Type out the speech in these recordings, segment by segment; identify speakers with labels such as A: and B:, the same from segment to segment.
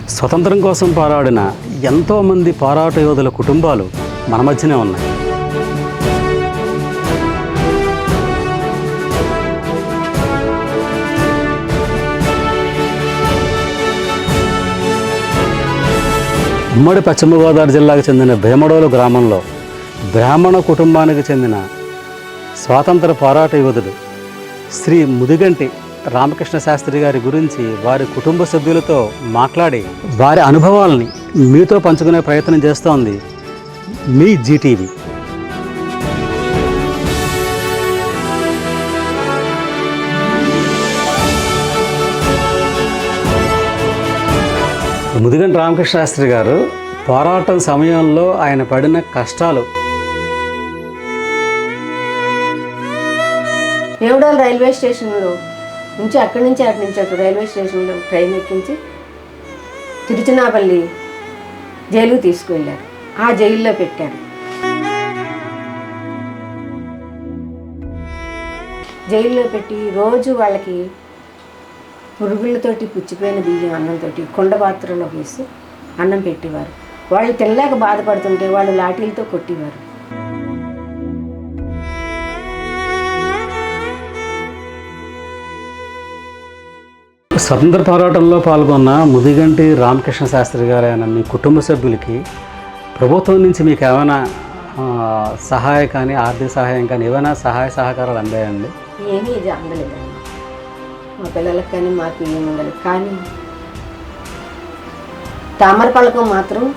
A: స్వతంత్రం కోసం పోరాడిన ఎంతోమంది పోరాట యోధుల కుటుంబాలు మన మధ్యనే ఉన్నాయి. ఉమ్మడి పశ్చిమ గోదావరి జిల్లాకు చెందిన భీమడోలు గ్రామంలో బ్రాహ్మణ కుటుంబానికి చెందిన స్వాతంత్ర పోరాట యోధుడు శ్రీ ముదిగంటి రామకృష్ణ శాస్త్రి గారి గురించి వారి కుటుంబ సభ్యులతో మాట్లాడి వారి అనుభవాలని మీతో పంచుకునే ప్రయత్నం చేస్తోంది మీ జీటీవీ. ముదిగంటి రామకృష్ణ శాస్త్రి గారు పోరాటం సమయంలో ఆయన పడిన కష్టాలు.
B: భీమడోలు రైల్వే స్టేషన్లో నుంచి అక్కడి నుంచి అటు రైల్వే స్టేషన్లో ట్రైన్ ఎక్కించి తిరుచినాపల్లి జైలుకు తీసుకువెళ్ళారు. ఆ జైల్లో పెట్టారు. జైల్లో పెట్టి రోజు వాళ్ళకి పురుగులతోటి పుచ్చిపోయిన బియ్యం అన్నంతో కుండ పాత్రలో వేసి అన్నం పెట్టేవారు. వాళ్ళు తినలేక బాధపడుతుంటే వాళ్ళు లాఠీలతో కొట్టేవారు.
A: స్వతంత్ర పోరాటంలో పాల్గొన్న ముదిగంటి రామకృష్ణ శాస్త్రి గారైన మీ కుటుంబ సభ్యులకి ప్రభుత్వం నుంచి మీకు ఏమైనా సహాయం కానీ ఆర్థిక సహాయం కానీ ఏమైనా సహాయ సహకారాలు అందాయండి?
B: ఏమీ ఇది అందలేదండి. మా పిల్లలకు కానీ మాకు ఏమి ఉండలేదు. కానీ తామర పలకం మాత్రం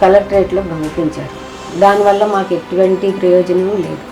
B: కలెక్టరేట్లో పంపించారు. దానివల్ల మాకు ఎటువంటి ప్రయోజనం లేదు.